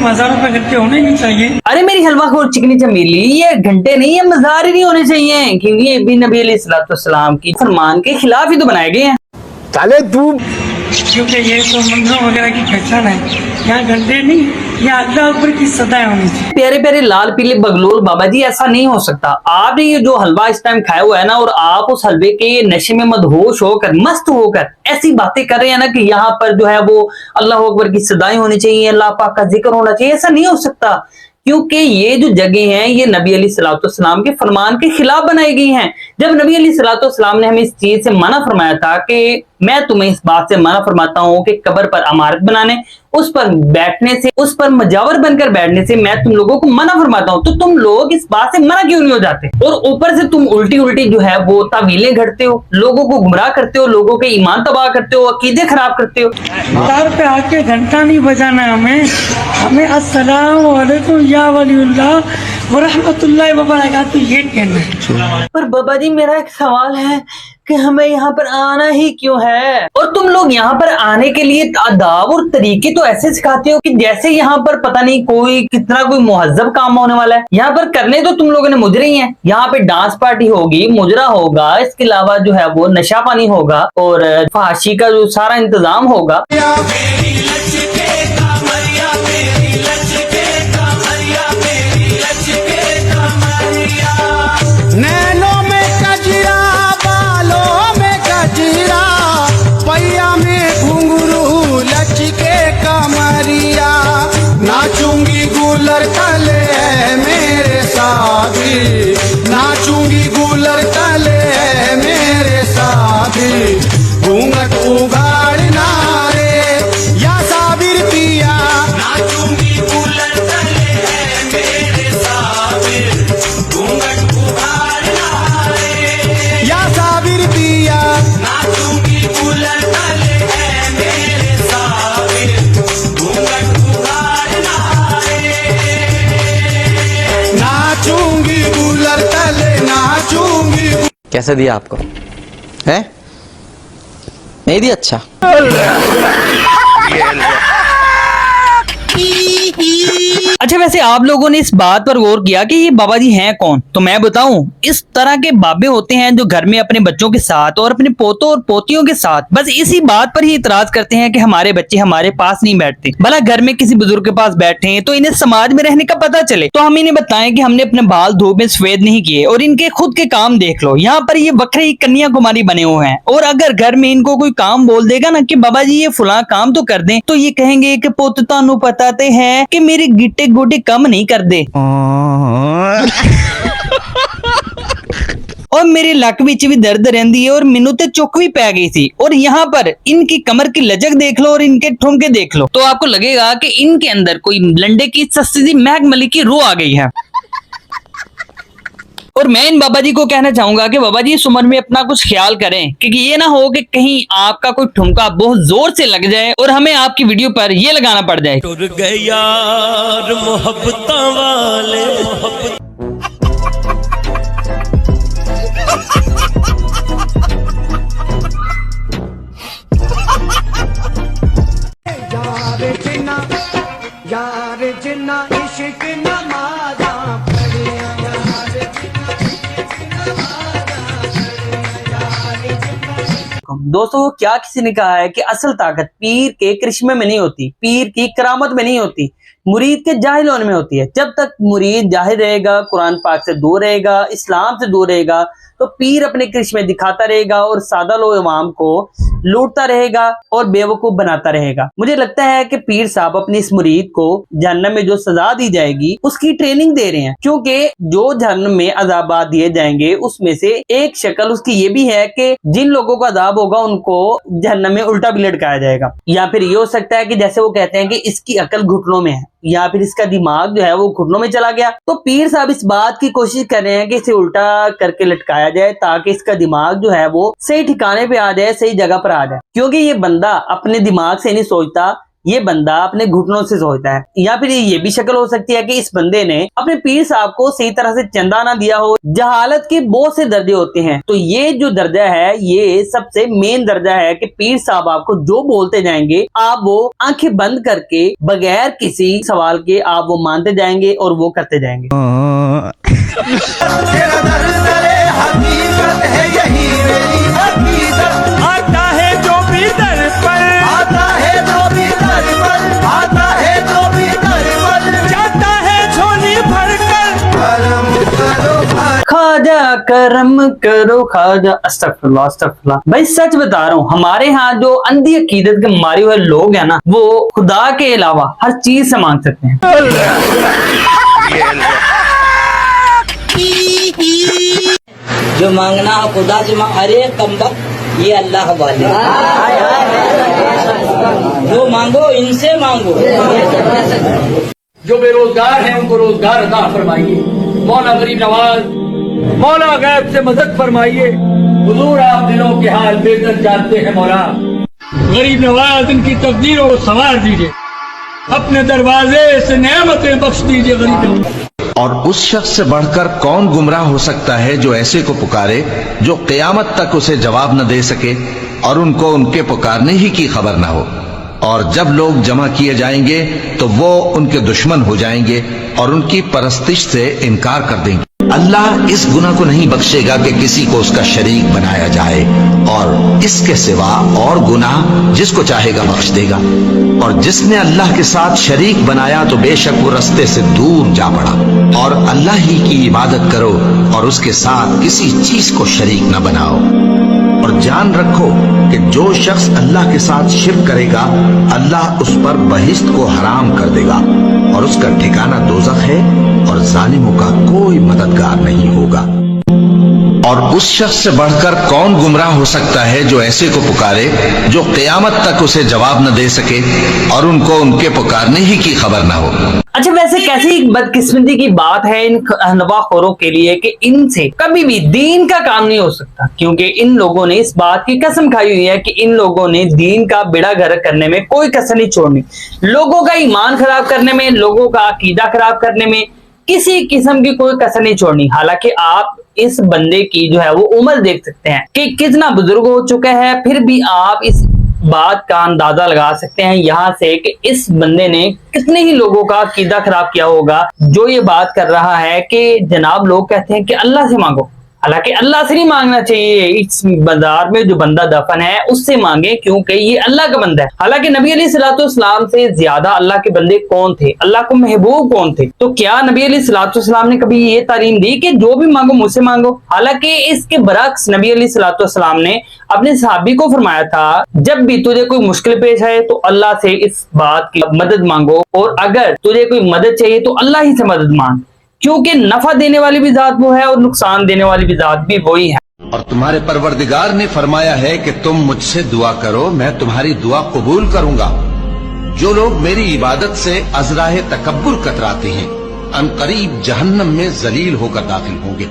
मज़ारों पे घंटे होने नहीं चाहिए। अरे मेरी हलवा खोर चिकनी चमेली, ये घंटे नहीं है, मज़ार ही नहीं होने चाहिए, क्योंकि ये भी नबी अलैहिस्सलाम की फरमान के खिलाफ ही तो बनाए गए हैं। साले तू, क्योंकि ये तो मंदिरों वगैरह की पहचान है, यहाँ घंटे नहीं, यहाँ अल्लाह ऊपर की सदाएं होनी चाहिए। प्यारे प्यारे लाल पीले बगलोल बाबा जी, ऐसा नहीं हो सकता। आपने ये जो हलवा इस टाइम खाया हुआ है ना, और आप उस हलवे के नशे में मदहोश होकर, मस्त होकर ऐसी बातें कर रहे हैं ना कि यहाँ पर जो है वो अल्लाह अकबर की सदाएं होनी चाहिए, अल्लाह पाक का जिक्र होना चाहिए। ऐसा नहीं हो सकता, क्योंकि ये जो जगह हैं ये नबी अलैहिस्सलाम के फरमान के खिलाफ बनाई गई हैं। जब नबी अलैहिस्सलाम ने हमें इस चीज से मना फरमाया था कि मैं तुम्हें इस बात से मना फरमाता हूँ कि कब्र पर इमारत बनाने, उस पर बैठने से, उस पर मजावर बनकर बैठने से मैं तुम लोगों को मना फरमाता हूँ, तो तुम लोग इस बात से मना क्यों नहीं हो जाते? और ऊपर से तुम उल्टी उल्टी जो है वो तावीलें घड़ते हो, लोगों को गुमराह करते हो, लोगों के ईमान तबाह करते हो, अकीदे खराब करते हो। तार पे आके घंटा नहीं बजाना हमें अस्सलाम वालेकुम या वलीउल्लाह व रहमतुल्लाहि व बरकातहू ये कहना है। पर बाबा जी मेरा एक सवाल है कि हमें यहाँ पर आना ही क्यों है? और तुम लोग यहाँ पर आने के लिए आदाब और तरीके तो ऐसे सिखाते हो कि जैसे यहाँ पर पता नहीं कोई कितना कोई मुहज्जब काम होने वाला है। यहाँ पर करने तो तुम लोगों ने मुजरे ही हैं। यहाँ पे डांस पार्टी होगी, मुजरा होगा, इसके अलावा जो है वो नशा पानी होगा और फहाशी का जो सारा इंतजाम होगा। नैनों में कजरा, बालों में गजरा, पैया में घुंघरू, लचके कमरिया, नाचूंगी गुलर तले मेरे साथी, नाचूंगी गुलर तले मेरे साथी, घूंघट उगाड़ना रे या साबिर पिया, नाचूंगी गुलर तले मेरे साथी, घूंघट उगाड़ना रे या साबिर पिया, नाचूंगी गुलर तले मेरे साथी, घूंघट उगाड़ना रे, नाचूंगी गुलर तले, नाचूंगी। कैसे दिया आपको है? नहीं दिया? अच्छा। अच्छा, वैसे आप लोगों ने इस बात पर गौर किया कि ये बाबा जी हैं कौन? तो मैं बताऊं, इस तरह के बाबे होते हैं जो घर में अपने बच्चों के साथ और अपने पोतों और पोतियों के साथ बस इसी बात पर ही इतराज करते हैं कि हमारे बच्चे हमारे पास नहीं बैठते। भला घर में किसी बुजुर्ग के पास बैठे हैं तो इन्हें समाज में रहने का पता चले। तो हम इन्हें बताएं कि हमने अपने बाल धूप में सफेद नहीं किए, और इनके खुद के काम देख लो। यहाँ पर ये बकरे ही कन्याकुमारी बने हुए हैं, और अगर घर में इनको कोई काम बोल देगा ना कि बाबा जी ये फुला काम तो कर दें, तो ये कहेंगे कि पुत तानू पताते हैं कि मेरे गिट्टे गोटे कम नहीं कर दे। और मेरे लक विच भी दर्द रहती है और मैनू ते चुक भी पै गई थी। और यहाँ पर इनकी कमर की लचक देख लो और इनके ठुमके देख लो, तो आपको लगेगा कि इनके अंदर कोई लंडे की सस्ती सी महक मलिक की रूह आ गई है। और मैं इन बाबा जी को कहना चाहूंगा कि बाबा जी इस उम्र में अपना कुछ ख्याल करें, क्योंकि ये ना हो कि कहीं आपका कोई ठुमका बहुत जोर से लग जाए और हमें आपकी वीडियो पर ये लगाना पड़ जाए। टुर गए यार मोहब्बतां वाले यार जिन्ना इश्क नमाज़ा दोस्तों, क्या किसी ने कहा है कि असल ताकत पीर के करिश्मे में नहीं होती, पीर की करामत में नहीं होती, मुरीद के जाहिल होने में होती है। जब तक मुरीद जाहिल रहेगा, कुरान पाक से दूर रहेगा, इस्लाम से दूर रहेगा, तो पीर अपने करिश्मे दिखाता रहेगा और सादा लो इमाम को लूटता रहेगा और बेवकूफ बनाता रहेगा। मुझे लगता है कि पीर साहब अपनी इस मुरीद को जहन्नम में जो सजा दी जाएगी उसकी ट्रेनिंग दे रहे हैं, क्योंकि जो जहन्नम में अजाबात दिए जाएंगे उसमें से एक शक्ल उसकी ये भी है कि जिन लोगों का अजाब होगा उनको जहन्नम में उल्टा भी लटकाया जाएगा। या फिर ये हो सकता है कि जैसे वो कहते हैं कि इसकी अकल घुटनों में है, या फिर इसका दिमाग जो है वो घुटनों में चला गया, तो पीर साहब इस बात की कोशिश कर रहे हैं कि इसे उल्टा करके लटकाया जाए ताकि इसका दिमाग जो है वो सही ठिकाने पे आ जाए, सही जगह पर आ जाए। क्योंकि ये बंदा अपने दिमाग से नहीं सोचता, ये बंदा अपने घुटनों से सोचता है, या फिर ये भी शक्ल हो सकती है कि इस बंदे ने अपने पीर साहब को सही तरह से चंदा ना दिया हो। जहालत के बहुत से दर्जे होते हैं, तो ये जो दर्जा है ये सबसे मेन दर्जा है कि पीर साहब आपको जो बोलते जाएंगे आप वो आंखें बंद करके बगैर किसी सवाल के आप वो मानते जाएंगे और वो करते जाएंगे। तेरा दर दरे हकीकत है यही मेरी हकीकत। आता है जो भी दर पर, आता है जो भी दर पर, आता है जो भी दर पर, जाता है झोली भरकर। करम करो भाई। खाजा करम करो खाजा। अस्तगफिरुल्लाह अस्तगफिरुल्लाह। भाई सच बता रहा हूँ, हमारे यहाँ जो अंधी अकीदत के मारे हुए लोग हैं ना, वो खुदा के अलावा हर चीज से मांग सकते हैं। जो मांगना हो खुदा से मांग। अरे कमबख्त ये अल्लाह वाले, जो मांगो इनसे मांगो। जो बेरोजगार हैं उनको रोजगार अता फरमाइए। मौला गरीब नवाज, मौला गैब से मदद फरमाइए। हुजूर आप दिलों के हाल बेहतर जानते हैं मौला। गरीब नवाज इनकी तकदीरों को संवार दीजिए, अपने दरवाजे से नेमतें बख्श दीजिए गरीब नवाज। और उस शख्स से बढ़कर कौन गुमराह हो सकता है जो ऐसे को पुकारे जो क़यामत तक उसे जवाब न दे सके और उनको उनके पुकारने ही की खबर न हो। और जब लोग जमा किए जाएंगे तो वो उनके दुश्मन हो जाएंगे और उनकी परस्तिश से इनकार कर देंगे। अल्लाह इस गुनाह को नहीं बख्शेगा कि किसी को उसका शरीक बनाया जाए, और इसके सिवा और गुनाह जिसको चाहेगा बख्श देगा। और जिसने अल्लाह के साथ शरीक बनाया तो बेशक वो रास्ते से दूर जा पड़ा। और अल्लाह ही की इबादत करो और उसके साथ किसी चीज को शरीक न बनाओ। और जान रखो कि जो शख्स अल्लाह के साथ शिर्क करेगा अल्लाह उस पर बहिश्त को हराम कर देगा और उसका ठिकाना दोज़ख है और जालिमों का कोई मददगार नहीं होगा। और उस शख्स से बढ़कर कौन गुमराह हो सकता है जो ऐसे को पुकारे जो क़यामत तक उसे जवाब न दे सके और उनको उनके पुकारने ही की खबर न हो। अच्छा, वैसे कैसी बदकिस्मती की बात है इन नवाखोरों के लिए कि इनसे कभी भी दीन का काम नहीं हो सकता, क्योंकि इन लोगों ने इस बात की कसम खाई हुई है कि इन लोगों ने दीन का बेड़ा गर्क करने में कोई कसर नहीं छोड़नी। लोगों का ईमान खराब करने में, लोगों का अकीदा खराब करने में किसी किस्म की कोई कसर नहीं छोड़नी। हालांकि आप इस बंदे की जो है वो उम्र देख सकते हैं कि कितना बुजुर्ग हो चुका है, फिर भी आप इस बात का अंदाजा लगा सकते हैं यहाँ से कि इस बंदे ने कितने ही लोगों का अकीदा खराब किया होगा, जो ये बात कर रहा है कि जनाब लोग कहते हैं कि अल्लाह से मांगो। हालांकि अल्लाह से नहीं मांगना चाहिए, इस बाजार में जो बंदा दफन है उससे मांगे, क्योंकि ये अल्लाह का बंदा है। हालांकि नबी अलैहिस्सलाम से ज्यादा अल्लाह के बंदे कौन थे, अल्लाह को महबूब कौन थे? तो क्या नबी अलैहिस्सलाम ने कभी ये तालीम दी कि जो भी मांगो मुझसे मांगो? हालांकि इसके बरक्स नबी अलैहिस्सलाम ने अपने सहाबी को फरमाया था, जब भी तुझे कोई मुश्किल पेश आए तो अल्लाह से इस बात की मदद मांगो, और अगर तुझे कोई मदद चाहिए तो अल्लाह ही से मदद मांग, क्योंकि नफा देने वाली भी जात वो है और नुकसान देने वाली भी जात भी वही है। और तुम्हारे परवरदिगार ने फरमाया है कि तुम मुझसे दुआ करो, मैं तुम्हारी दुआ कबूल करूंगा। जो लोग मेरी इबादत से अज़राए तकब्बुर कतराते हैं अनकरीब जहन्नम में जलील होकर दाखिल होंगे।